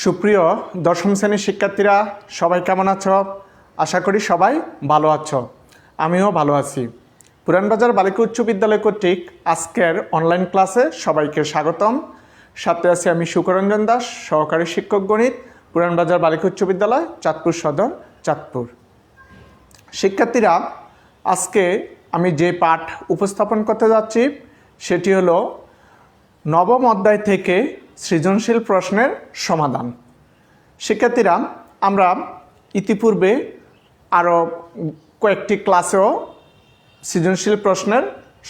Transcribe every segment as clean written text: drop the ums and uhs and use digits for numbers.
সুপ্রিয় দশম শ্রেণীর শিক্ষার্থীরা সবাই কেমন আছো? আশা করি সবাই ভালো আছো। আমিও ভালো আছি। পুরানবাজার বালিকা উচ্চ বিদ্যালয় কর্তৃক আজকের অনলাইন ক্লাসে সবাইকে স্বাগতম। সাথে আছি আমি সুকরঞ্জন দাস, সহকারী শিক্ষক গণিত, পুরানবাজার বালিকা উচ্চ বিদ্যালয়, চাঁদপুর সদর, চাঁদপুর। শিক্ষার্থীরা, আজকে আমি যে পাঠ উপস্থাপন করতে যাচ্ছি সেটি হলো নবম অধ্যায় থেকে সৃজনশীল প্রশ্নের সমাধান। শিক্ষার্থীরা, আমরা ইতিপূর্বে আরও কয়েকটি ক্লাসেও সৃজনশীল প্রশ্নের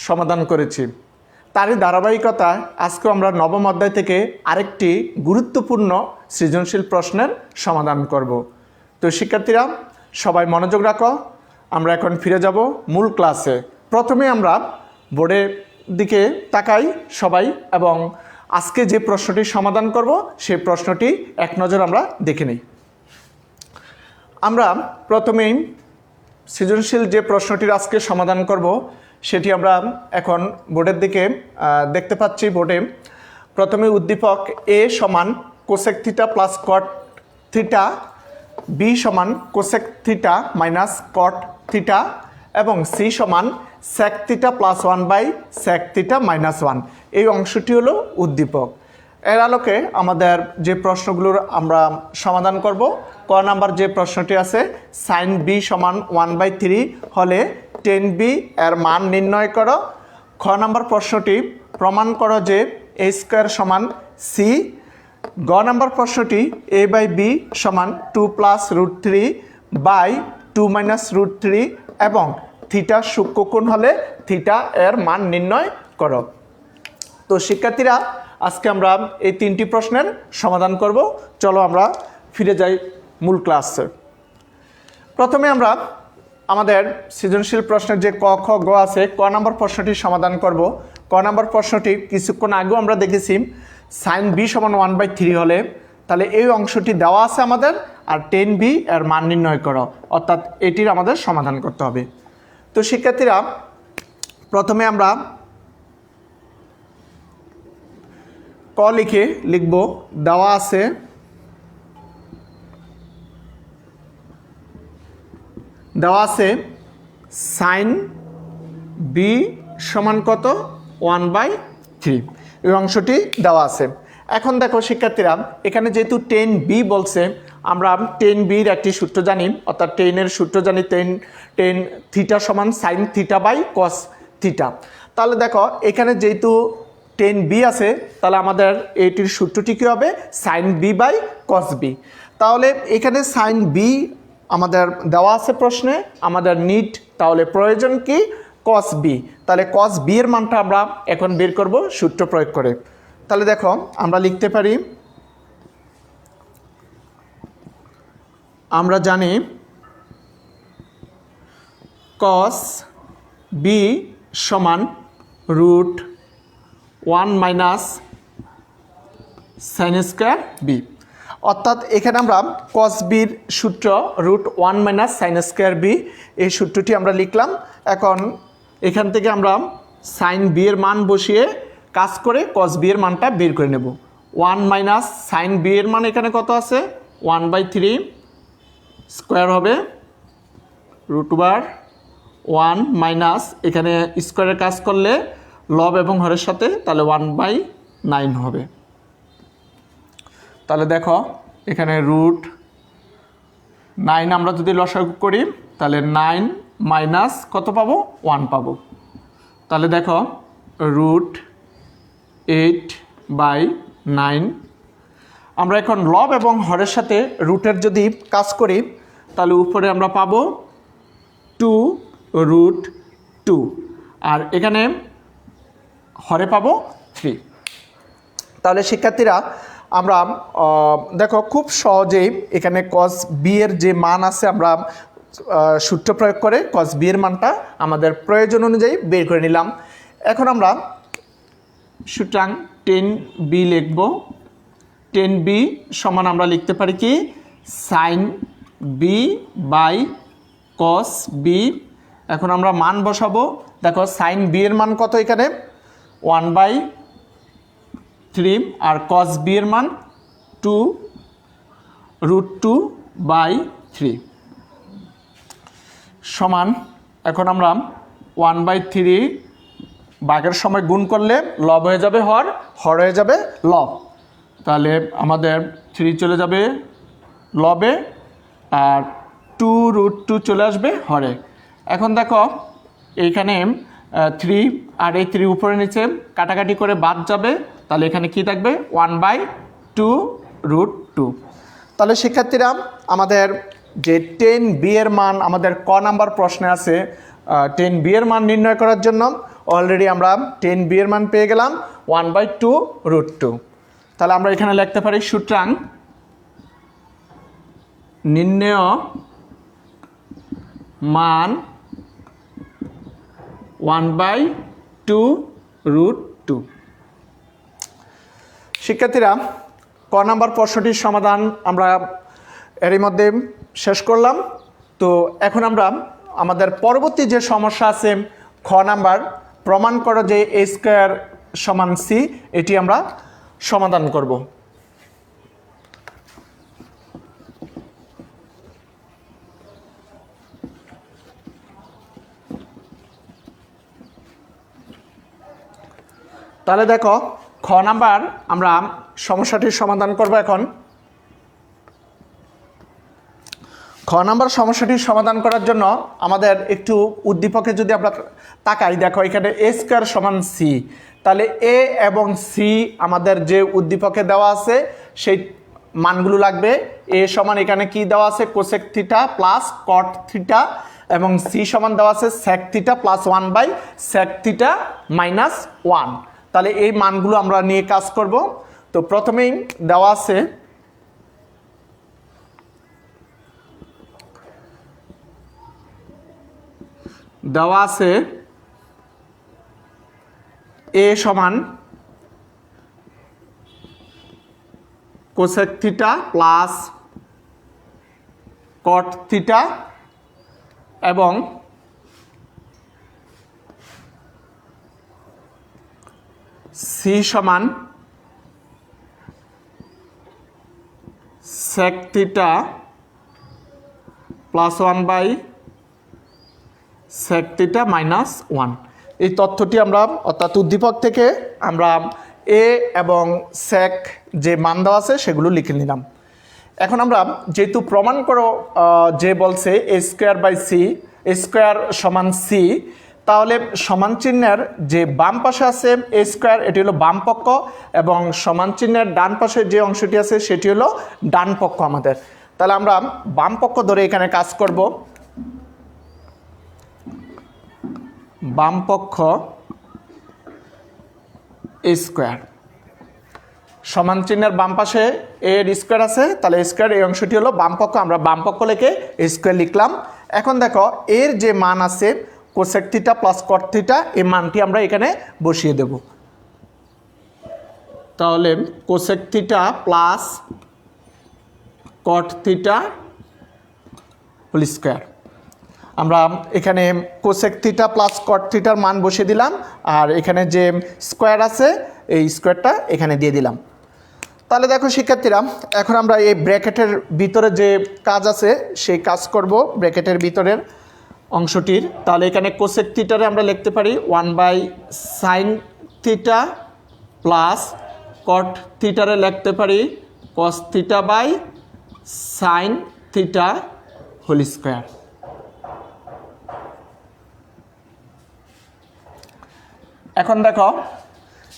সমাধান করেছি। তারই ধারাবাহিকতায় আজকেও আমরা নবম অধ্যায় থেকে আরেকটি গুরুত্বপূর্ণ সৃজনশীল প্রশ্নের সমাধান করব। তো শিক্ষার্থীরা, সবাই মনোযোগ রাখো। আমরা এখন ফিরে যাব মূল ক্লাসে। প্রথমে আমরা বোর্ডের দিকে তাকাই সবাই, এবং আজকে যে প্রশ্নটি সমাধান করব সেই প্রশ্নটি এক নজর আমরা দেখে নিই। আমরা প্রথমেই সৃজনশীল যে প্রশ্নটির আজকে সমাধান করব সেটি আমরা এখন বোর্ডের দিকে দেখতে পাচ্ছি। বোর্ডে প্রথমে উদ্দীপক এ সমান cosec theta plus cot theta, B সমান cosec theta minus cot theta এবং সি সমান sec theta plus 1 sec theta minus 1। এই অংশটি হলো উদ্দীপক। এর আলোকে আমাদের যে প্রশ্নগুলোর আমরা সমাধান করব, ক নাম্বার যে প্রশ্নটি আছে, সাইন বি সমান 1/3 হলে টেন বি এর মান নির্ণয় করো। খ নাম্বার প্রশ্নটি, প্রমাণ করো যে এ স্কোয়ার সমান সি। গ নাম্বার প্রশ্নটি, এ বাই বি সমান 2 + √3 বাই 2 - √3 এবং থিটা সূক্ষ্মকোণ হলে থিটা এর মান নির্ণয় করো। তো শিক্ষার্থীরা, আজকে আমরা এই তিনটি প্রশ্নের সমাধান করব। চলো আমরা ফিরে যাই মূল ক্লাসে। প্রথমে আমরা আমাদের সৃজনশীল প্রশ্নের যে ক, খ, গ আছে, ক নম্বর প্রশ্নটি সমাধান করব। ক নম্বর প্রশ্নটি কিছুক্ষণ আগেও আমরা দেখেছি, সাইন বি সমান 1/3 হলে, তাহলে এই অংশটি দেওয়া আছে আমাদের, আর টেন বি এর মান নির্ণয় করো, অর্থাৎ এটির আমাদের সমাধান করতে হবে। তো শিক্ষার্থীরা, প্রথমে আমরা ক লিখব, দেওয়া আছে সাইন বি সমান কত, 1/3। এই অংশটি দেওয়া আছে। এখন দেখো শিক্ষার্থীরা, এখানে যেহেতু টেন বি বলছে, আমরা টেন বির একটি সূত্র জানি, অর্থাৎ টেনের সূত্র জানি, টেন থিটা সমান sine theta by cos theta. তাহলে দেখো এখানে যেহেতু টেন বি আছে, তাহলে আমাদের এটির সূত্রটি কী হবে, sine B by cos B. তাহলে এখানে সাইন বি আমাদের দেওয়া আছে প্রশ্নে, আমাদের নিড, তাহলে প্রয়োজন কি, কস বি। তাহলে কস বি এর মানটা আমরা এখন বের করব সূত্র প্রয়োগ করে। তাহলে দেখো আমরা লিখতে পারি, আমরা জানি কস বি সমান √1 - সাইন স্কোয়ার বি। অর্থাৎ এখানে আমরা কস বির সূত্র √1 - সাইন স্কোয়ার বি, এই সূত্রটি আমরা লিখলাম। এখন এখান থেকে আমরা সাইন বি এর মান বসিয়ে কাজ করে কস বি এর মানটা বের করে নেব। 1 - সাইন বি এর মান এখানে কত আছে, 1/3 স্কোয়ার হবে √1 - এখানে স্কোয়ারের কাজ করলে লব এবং হরের সাথে, তাহলে 1/9 হবে। তাহলে দেখো এখানে √9 আমরা যদি লসাগু করি, তাহলে 9 মাইনাস কত পাবো, 1 পাবো। তাহলে দেখো √8/9। আমরা এখন লব এবং হরের সাথে রুটের যদি কাজ করি, তাহলে উপরে আমরা পাবো 2√2, আর এখানে হরে পাবো 3। তাহলে শিক্ষার্থীরা, আমরা দেখো খুব সহজেই এখানে কস বি এর যে মান আছে, আমরা সূত্র প্রয়োগ করে কস বি এর মানটা আমাদের প্রয়োজন অনুযায়ী বের করে নিলাম। এখন আমরা সুতরাং টেন বি লিখব। টেন বি সমান আমরা লিখতে পারি কি, sine B by cos B. এখন আমরা মান বসাবো। দেখো সাইন বি এর মান কত, এখানে 1/3 আর কস বি এর মান 2 √2/3 সমান, এখন আমরা 1/3 ভাগের সময় গুণ করলে লব হয়ে যাবে হর, হর হয়ে যাবে লব। তাহলে আমাদের 3 চলে যাবে লবে আর 2√2 চলে আসবে হরে। এখন দেখো এইখানে 3 আর এই 3 উপরে নিচে কাটাকাটি করে বাদ যাবে, তাহলে এখানে কি থাকবে 1/2√2। তাহলে শিক্ষার্থীরা আমাদের যে 10b এর মান আমাদের ক নাম্বার প্রশ্নে আছে, 10b এর মান নির্ণয় করার জন্য অলরেডি আমরা 10b এর মান পেয়ে গেলাম 1/2√2। তাহলে আমরা এখানে লিখতে পারি সুতরাং নির্ণেয় মান 1/2√2। শিক্ষার্থীরা ক নাম্বার প্রশ্নটির সমাধান আমরা এরই মধ্যে শেষ করলাম। তো এখন আমরা আমাদের পরবর্তী যে সমস্যা আছে খ নাম্বার, প্রমাণ করো যে a² = c, এটি আমরা সমাধান করব। তাহলে দেখো খ নাম্বার আমরা সমস্যাটির সমাধান করব। এখন খ নাম্বার সমস্যাটির সমাধান করার জন্য আমাদের একটু উদ্দীপকে যদি আমরা তাকাই, দেখো এখানে a² = c, তাহলে a এবং c আমাদের যে উদ্দীপকে দেওয়া আছে সেই মানগুলো লাগবে। a সমান এখানে কি দেওয়া আছে cosec theta plus cot theta, এবং c সমান দেওয়া আছে সেক থিটা প্লাস 1/সেক থিটা মাইনাস 1। তাহলে এই মানগুলো আমরা নিয়ে কাজ করব। তো প্রথমেই দেওয়া আছে a সমান cosec theta plus cot theta এবং c সমান সেক থিটা প্লাস 1/সেক থিটা মাইনাস 1। এই তথ্যটি আমরা অর্থাৎ উদ্দীপক থেকে আমরা a এবং সেক যে মান দেওয়া আছে সেগুলো লিখে নিলাম। এখন আমরা যেহেতু প্রমাণ করো যে বলছে a²/c, a² = c, তাহলে সমান চিহ্নের যে বাম পাশে আছে a², এটি হলো বাম পক্ষ, এবং সমান চিহ্নের ডান পাশে যে অংশটি আছে সেটি হলো ডান পক্ষ আমাদের। তাহলে আমরা বাম পক্ষ ধরে এখানে কাজ করব। বাম পক্ষ a², সমান চিহ্নের বাম পাশে এর স্কোয়ার আছে, তাহলে স্কোয়ার এই অংশটি হলো বাম পক্ষ, আমরা বাম পক্ষ লিখে স্কোয়ার লিখলাম। এখন দেখো এর যে মান আছে cosec theta plus cot theta, এই মানটি আমরা এখানে বসিয়ে দেব। তাহলে cosec theta plus cot theta whole square, আমরা এখানে কোসেক থিটা প্লাস কট থিটার মান বসিয়ে দিলাম, আর এখানে যে স্কোয়ার আছে এই স্কোয়ারটা এখানে দিয়ে দিলাম। তাহলে দেখো শিক্ষার্থীরা, এখন আমরা এই ব্র্যাকেটের ভিতরে যে কাজ আছে সেই কাজ করব ব্র্যাকেটের ভিতরের অংশটির। তাহলে এখানে কোসেক থিটারে আমরা লিখতে পারি 1/সাইন থিটা প্লাস কট থিটারে লিখতে পারি কস থিটা/সাইন থিটা হোল স্কোয়ার। এখন দেখো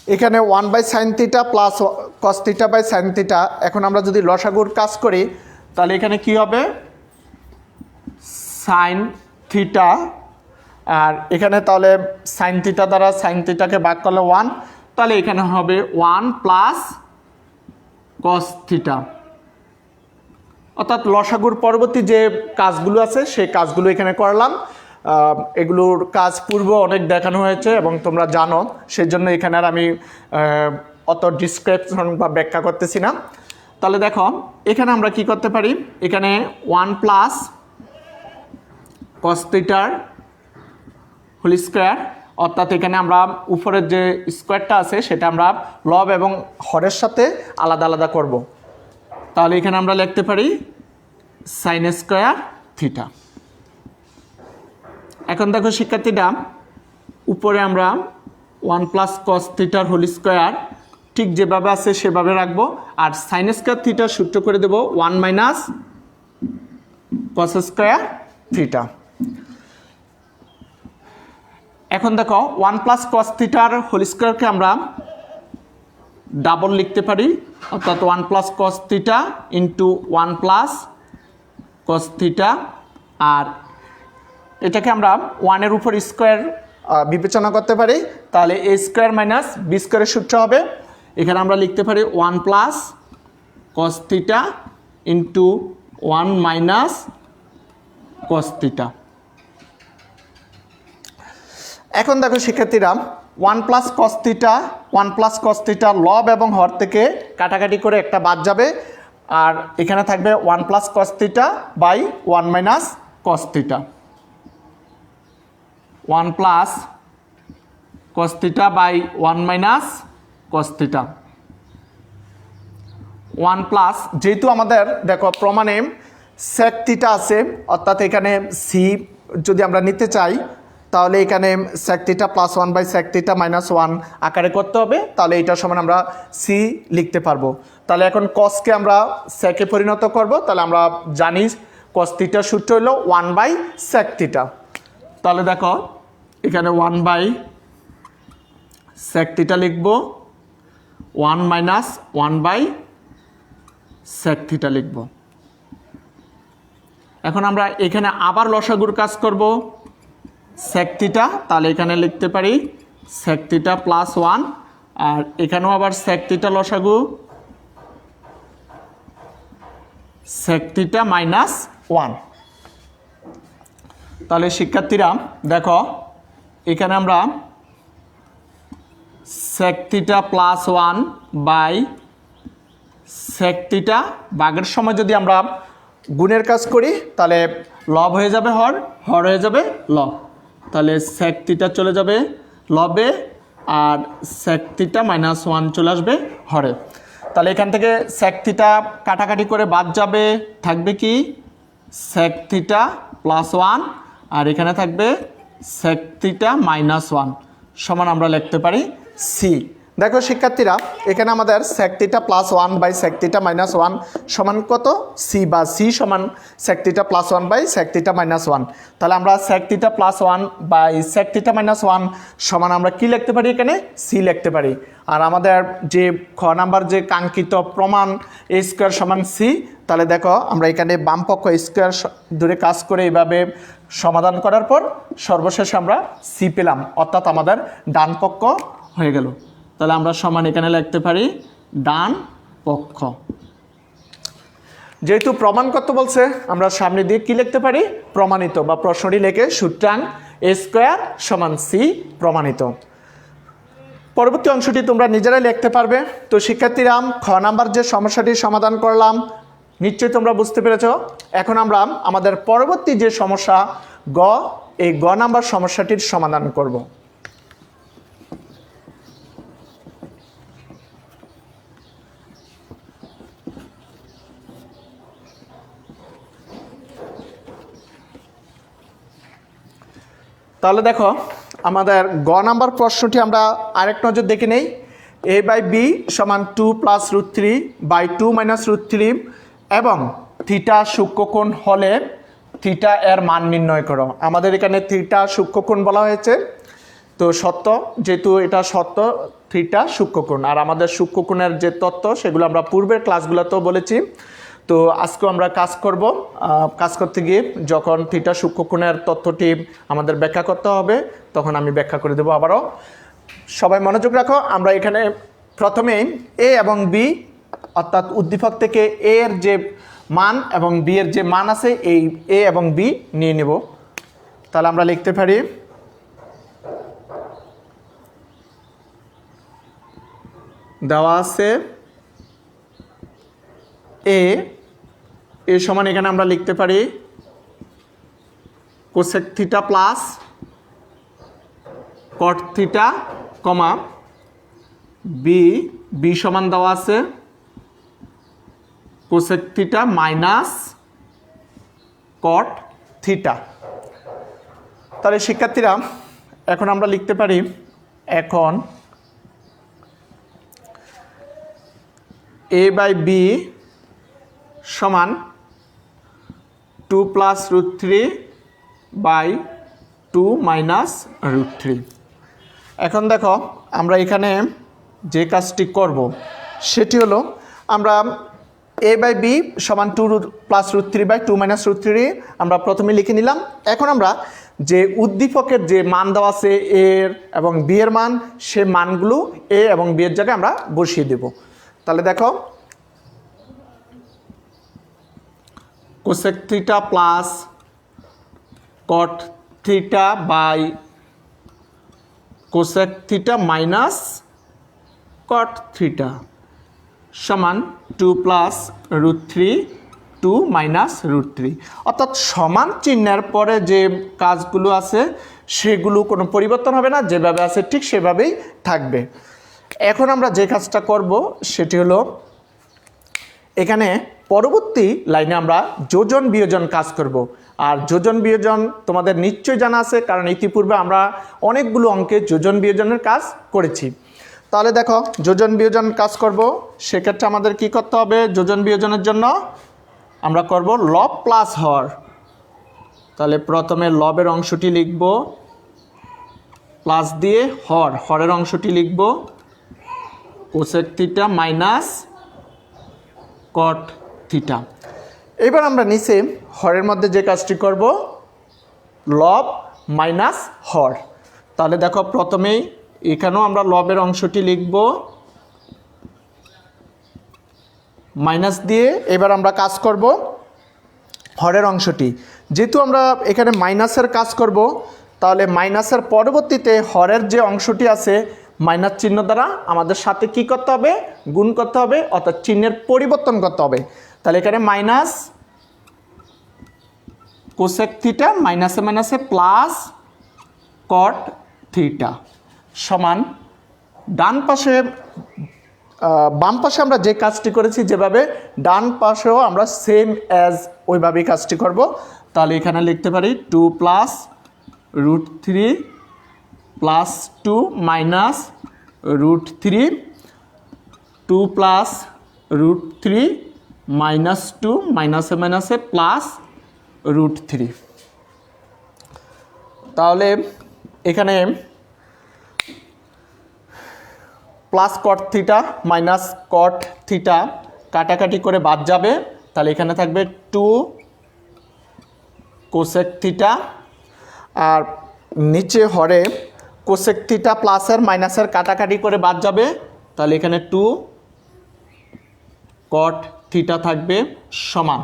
এখানে 1/সাইন থিটা প্লাস কস থিটা/সাইন থিটা, এখন আমরা যদি লসাগুর কাজ করি তাহলে এখানে কি হবে সাইন থিটা, আর এখানে তাহলে সাইন থিটা দ্বারা সাইন থিটাকে ভাগ করলে 1, তাহলে এখানে হবে 1 প্লাস কস থিটা। অর্থাৎ লসাগুর পরবর্তী যে কাজগুলো আছে সেই কাজগুলো এখানে করলাম। এগুলোর কাজ পূর্ব অনেক দেখানো হয়েছে এবং তোমরা জানো, সেই জন্য এখানে আর আমি অত ডিসক্রিপশন বা ব্যাখ্যা করতেছি না। তাহলে দেখো এখানে আমরা কি করতে পারি, এখানে 1 প্লাস কস থিটার হোল স্কোয়ার, অর্থাৎ এখানে আমরা উপরের যে স্কোয়ারটা আছে সেটা আমরা লব এবং হরের সাথে আলাদা আলাদা করব। তাহলে এখানে আমরা লিখতে পারি সাইন স্কোয়ার থিটা। এখন দেখো শিক্ষার্থীরা, উপরে আমরা 1 প্লাস কস থিটার হোল স্কোয়ার ঠিক যেভাবে আছে সেভাবে রাখবো, আর সাইন স্কোয়ার থিটার সূত্র করে দেব 1 মাইনাস কস স্কোয়ার থিটা। এখন দেখো 1 প্লাস কস থিটার হোল স্কোয়ারকে আমরা ডাবল লিখতে পারি, অর্থাৎ 1 plus cos theta into 1 plus cos theta, আর এটাকে আমরা 1-এর উপর স্কোয়ার বিবেচনা করতে পারি, তাহলে এ স্কোয়ার মাইনাস বি স্কোয়ারের সূত্র হবে। এখানে আমরা লিখতে পারি 1 plus cos theta into 1 minus cos theta. এখন দেখো শিক্ষার্থীরা, 1 plus cos theta 1 plus cos theta লব এবং হর থেকে কাটাকাটি করে একটা বাদ যাবে, আর এখানে থাকবে 1 plus cos theta by 1 minus cos theta. 1 plus cos theta by 1 minus cos theta. 1 plus, যেহেতু আমাদের দেখো প্রমাণে সেক থিটা আছে, অর্থাৎ এখানে সি যদি আমরা নিতে চাই তাহলে এখানে sec theta plus 1 by sec theta minus 1 আকারে করতে হবে, তাহলে এটার সমান আমরা সি লিখতে পারবো। তাহলে এখন কসকে আমরা সেকে পরিণত করব, তাহলে আমরা জানি কস থিটার সূত্র হলো 1 বাই সেক থিটা। তাহলে দেখো এখানে 1 বাই সেক থিটা লিখব, 1 মাইনাস 1 বাই সেক থিটা লিখব। এখন আমরা এখানে আবার লসাগুর কাজ করব সেক থিটা, তাহলে এখানে লিখতে পারি সেক থিটা প্লাস 1, আর এখানেও আবার সেক থিটা লসাগু সেক থিটা মাইনাস 1। তাহলে শিক্ষার্থীরা দেখো এখানে আমরা sec theta plus 1 by sec theta ভাগের সময় যদি আমরা গুণের কাজ করি তাহলে লব হয়ে যাবে হর, হর হয়ে যাবে লব, তাহলে সেক থিটা চলে যাবে লবে, আর সেক থিটা মাইনাস 1 চলে আসবে হরে। তাহলে এখান থেকে সেক থিটা কাটাকাটি করে বাদ যাবে, থাকবে কি সেক থিটা প্লাস 1, আর এখানে থাকবে সেক থিটা মাইনাস 1 সমান আমরা লিখতে পারি সি। দেখো শিক্ষার্থীরা, এখানে আমাদের sec theta plus 1 by sec theta minus 1 সমান কত সি, বা সি সমান sec theta plus 1 by sec theta minus 1। তাহলে আমরা sec theta plus 1 by sec theta minus 1 সমান আমরা কি লিখতে পারি, এখানে সি লিখতে পারি। আর আমাদের যে খ নাম্বার যে কাঙ্ক্ষিত প্রমাণ এ স্কোয়ার সমান সি, তাহলে দেখো আমরা এখানে বাম পক্ষ স্কোয়ার ধরে কাজ করে এইভাবে সমাধান করার পর সর্বশেষে আমরা সি পেলাম, অর্থাৎ আমাদের ডান পক্ষ হয়ে গেল। তাহলে আমরা সমান এখানে লিখতে পারি ডান পক্ষ। যেহেতু প্রমাণ করতে বলছে, আমরা সামনে দিয়ে কি লিখতে পারি, প্রমাণিত, বা প্রশ্নটি লিখে সুতরাং এ স্কোয়ার সমান সি প্রমাণিত। পরবর্তী অংশটি তোমরা নিজেরাই লিখতে পারবে। তো শিক্ষার্থীরা, খ নাম্বার যে সমস্যাটি সমাধান করলাম নিশ্চয়ই তোমরা বুঝতে পেরেছ। এখন আমরা আমাদের পরবর্তী যে সমস্যা গ, এই গ নাম্বার সমস্যাটির সমাধান করব। তাহলে দেখো আমাদের গ নাম্বার প্রশ্নটি আমরা আরেক নজর দেখে নেই। এ বাই বি সমান 2 plus root 3 by 2 minus root 3 এবং থিটা সূক্ষ্মকোণ হলে থিটা এর মান নির্ণয় করো। আমাদের এখানে থিটা সূক্ষ্মকোণ বলা হয়েছে, তো সত্য, যেহেতু এটা সত্য থিটা সূক্ষ্মকোণ, আর আমাদের সূক্ষ্মকোণের যে তত্ত্ব সেগুলো আমরা পূর্বের ক্লাসগুলোতেও বলেছি। তো আজকেও আমরা কাজ করব। কাজ করতে গিয়ে যখন থিটা সূক্ষ্মকোণের তথ্যটি আমাদের ব্যাখ্যা করতে হবে তখন আমি ব্যাখ্যা করে দেবো আবারও। সবাই মনোযোগ রাখো। আমরা এখানে প্রথমেই এ এবং বি, অর্থাৎ উদ্দীপক থেকে এ এর যে মান এবং বি এর যে মান আছে এই এ এবং বি নিয়ে নেব। তাহলে আমরা লিখতে পারি দেওয়া আছে এ সমান, এখানে আমরা লিখতে পারি cosec theta plus cot theta comma B সমান দেওয়া আছে cosec theta minus cot theta. তাহলে শিক্ষার্থীরা এখন আমরা লিখতে পারি, এখন a বাই বি সমান 2 প্লাস √3 বাই 2 মাইনাস √3। এখন দেখো আমরা এখানে যে কাজটি করব সেটি হলো, আমরা a বাই বি সমান 2 প্লাস √3 বাই 2 মাইনাস √3 আমরা প্রথমে লিখে নিলাম। এখন আমরা যে উদ্দীপকের যে মান দেওয়া আছে এর এবং বি এর মান, সে মানগুলো এ এবং বি এর জায়গায় আমরা বসিয়ে দেব। তাহলে দেখো cosec theta plus cot theta by cosec theta minus cot theta সমান 2 প্লাস √3 2 মাইনাস √3। অর্থাৎ সমান চিহ্নের পরে যে কাজগুলো আছে সেগুলো কোনো পরিবর্তন হবে না, যেভাবে আছে ঠিক সেভাবেই থাকবে। এখন আমরা যে কাজটা করব সেটি হলো, এখানে পরবর্তী লাইনে আমরা যোজন বিয়োজন কাজ করব। আর যোজন বিয়োজন তোমাদের নিশ্চয়ই জানা আছে, কারণ ইতিপূর্বে আমরা অনেকগুলো অঙ্কে যোজন বিয়োজনের কাজ করেছি। তাহলে দেখো যোজন বিয়োজন কাজ করব, সেক্ষেত্রে আমাদের কি করতে হবে? যোজন বিয়োজনের জন্য আমরা করব লব প্লাস হর। তাহলে প্রথমে লবের অংশটি লিখব, প্লাস দিয়ে হরের অংশটি লিখব cosec theta minus cot theta. এবার আমরা নিচে হরের মধ্যে যে কাজটি করব, লব মাইনাস হর। তাহলে দেখো প্রথমেই এখানেও আমরা লবের অংশটি লিখব মাইনাস দিয়ে। এবার আমরা কাজ করব হরের অংশটি। যেহেতু আমরা এখানে মাইনাসের কাজ করব, তাহলে মাইনাসের পরবর্তীতে হরের যে অংশটি আছে মাইনাস চিহ্ন দ্বারা আমাদের সাথে কি করতে হবে? গুণ করতে হবে, অর্থাৎ চিহ্নের পরিবর্তন করতে হবে। তাহলে এখানে মাইনাস কোসেক থিটা মাইনাসে মাইনাসে প্লাস কট থিটা সমান ডান পাশে বাম পাশে আমরা যে কাজটি করেছি যেভাবে, ডান পাশেও আমরা সেম অ্যাজ ওইভাবেই কাজটি করব। তাহলে এখানে লিখতে পারি 2 plus √3 plus 2 minus √3, 2 plus √3 minus 2 মাইনাসে মাইনাসে প্লাস √3। তাহলে এখানে plus cot theta minus cot theta কাটাকাটি করে বাদ যাবে। তাহলে এখানে থাকবে 2 কোসেক থিটা, আর নিচে হরে কোসেক থিটা প্লাসের মাইনাসের কাটাকাটি করে বাদ যাবে। তাহলে এখানে 2 কট থিটা থাকবে সমান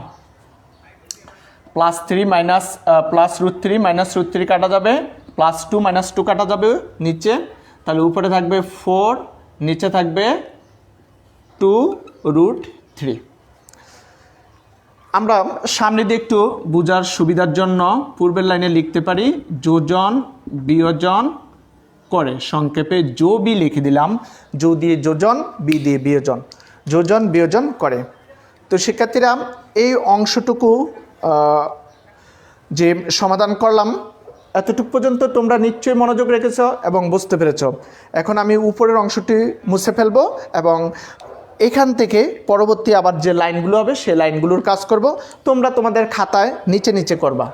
প্লাস 3 মাইনাস প্লাস √3 মাইনাস √3 কাটা যাবে, প্লাস 2 মাইনাস 2 কাটা যাবে নিচে। তাহলে উপরে থাকবে 4, নিচে থাকবে 2√3। আমরা সামনে দিয়ে একটু বোঝার সুবিধার জন্য পূর্বের লাইনে লিখতে পারি যোজন বিয়োজন করে, সংক্ষেপে জো বি লিখে দিলাম। জো দিয়ে যোজন, বি দিয়ে বিয়োজন, যোজন বিয়োজন করে। তো শিক্ষার্থীরা এই অংশটুকু যে সমাধান করলাম, এতটুকু পর্যন্ত তোমরা নিশ্চয়ই মনোযোগ রেখেছ এবং বুঝতে পেরেছ। এখন আমি উপরের অংশটি মুছে ফেলবো এবং এখান থেকে পরবর্তী আবার যে লাইনগুলো হবে সেই লাইনগুলোর কাজ করব। তোমরা তোমাদের খাতায় নিচে নিচে করবা।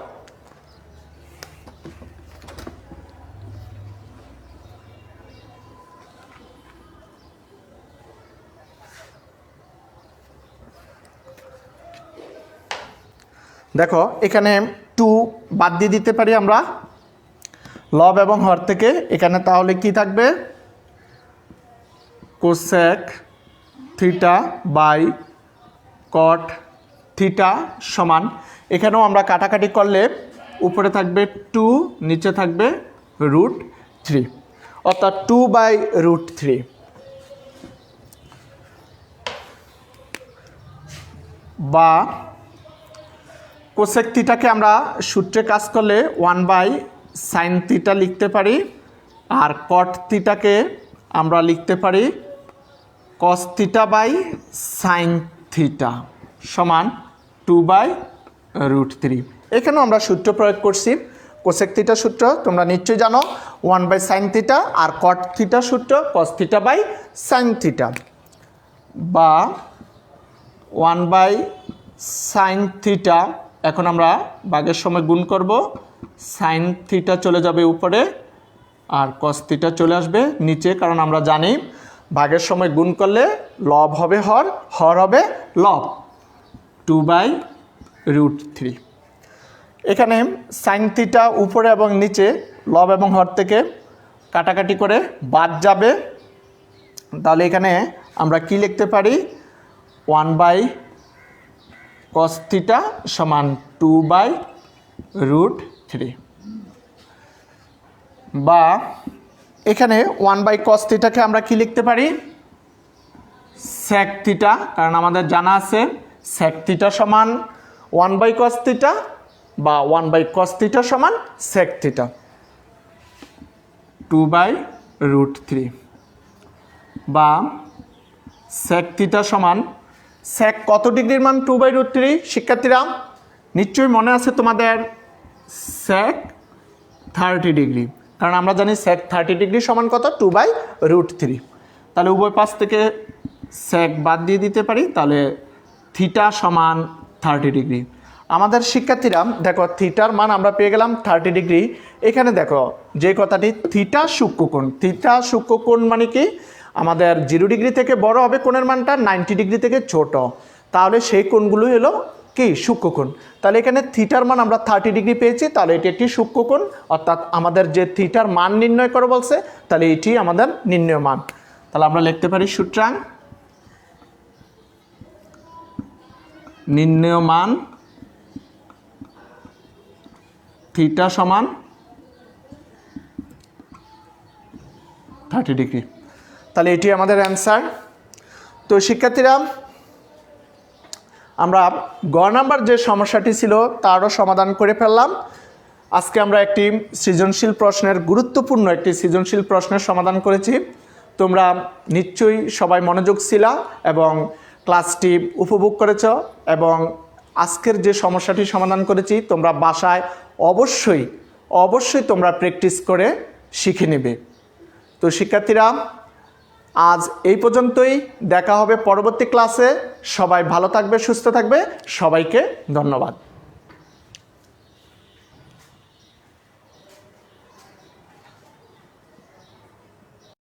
দেখো এখানে 2 বাদ দিয়ে দিতে পারি আমরা লব এবং হর থেকে। এখানে তাহলে কি থাকবে? Cosec theta by cot theta সমান, এখানেও আমরা কাটাকাটি করলে উপরে থাকবে 2, নিচে থাকবে √3, অর্থাৎ 2/√3 বা কোসেক থিটাকে আমরা সূত্রে কাজ করলে 1/sin থিটা লিখতে পারি, আর কট থিটাকে আমরা লিখতে পারি cos থিটা/sin থিটা। সমান 2/√3। এখানেও আমরা সূত্র প্রয়োগ করছি, কোসেক থিটা সূত্র তোমরা নিশ্চয়ই জানো, 1/sin থিটা, আর কট থিটা সূত্র cos θ/sin থিটা, বা 1/sin থিটা। এখন আমরা ভাগের সময় গুণ করব, sin থিটা চলে যাবে উপরে আর cos থিটা চলে আসবে নিচে, কারণ আমরা জানি ভাগের সময় গুণ করলে লব হবে হর, হর হবে লব, 2/√3। এখানে sin থিটা উপরে এবং নিচে লব এবং হর থেকে কাটাকাটি করে বাদ যাবে, তাহলে এখানে আমরা কি লিখতে পারি, 1/cos থিটা সমান 2/√3, বা এখানে 1/cos থিটাকে আমরা কি লিখতে পারি, sec থিটা, কারণ আমাদের জানা আছে sec থিটা সমান 1/cos থিটা, বা 1/cos থিটা সমান sec থিটা, 2/√3, বা sec থিটা সমান, sec কত ডিগ্রির মান 2/√3 শিক্ষার্থীরা? নিশ্চয়ই মনে আছে তোমাদের, sec 30 ডিগ্রি, কারণ আমরা জানি sec 30 ডিগ্রি সমান কত, 2/√3। তাহলে উভয় পাশ থেকে sec বাদ দিয়ে দিতে পারি, তাহলে থিটা সমান 30 ডিগ্রি। আমাদের শিক্ষার্থীরা দেখো, থিটার মান আমরা পেয়ে গেলাম 30 ডিগ্রি। এখানে দেখো যে কথাটি থিটা সূক্ষ্মকোণ, থিটা সূক্ষ্মকোণ মানে কি, আমাদের 0 ডিগ্রি থেকে বড় হবে কোণের মানটা, 90 ডিগ্রি থেকে ছোট, তাহলে সেই কোণগুলো হলো কি, সূক্ষ্মকোণ। তাহলে এখানে থিটার মান আমরা 30 ডিগ্রি পেয়েছি, তাহলে এটি একটি সূক্ষ্মকোণ, অর্থাৎ আমাদের যে থিটার মান নির্ণয় করো বলছে, তাহলে এটি আমাদের নির্ণয় মান। তাহলে আমরা লিখতে পারি সূত্রাং নির্ণয় মান থিটা সমান 30 ডিগ্রি। তাহলে এটি আমাদের অ্যান্সার। তো শিক্ষার্থীরা, আমরা গ নাম্বার যে সমস্যাটি ছিল তারও সমাধান করে ফেললাম। আজকে আমরা একটি সৃজনশীল প্রশ্নের, গুরুত্বপূর্ণ একটি সৃজনশীল প্রশ্নের সমাধান করেছি। তোমরা নিশ্চয়ই সবাই মনোযোগ ছিলা এবং ক্লাসটি উপভোগ করেছ, এবং আজকের যে সমস্যাটি সমাধান করেছি তোমরা বাসায় অবশ্যই তোমরা প্র্যাকটিস করে শিখে নেবে। তো শিক্ষার্থীরা, আজ এই পর্যন্তই, দেখা হবে পরবর্তী ক্লাসে। সবাই ভালো থাকবে, সুস্থ থাকবে, সবাইকে ধন্যবাদ।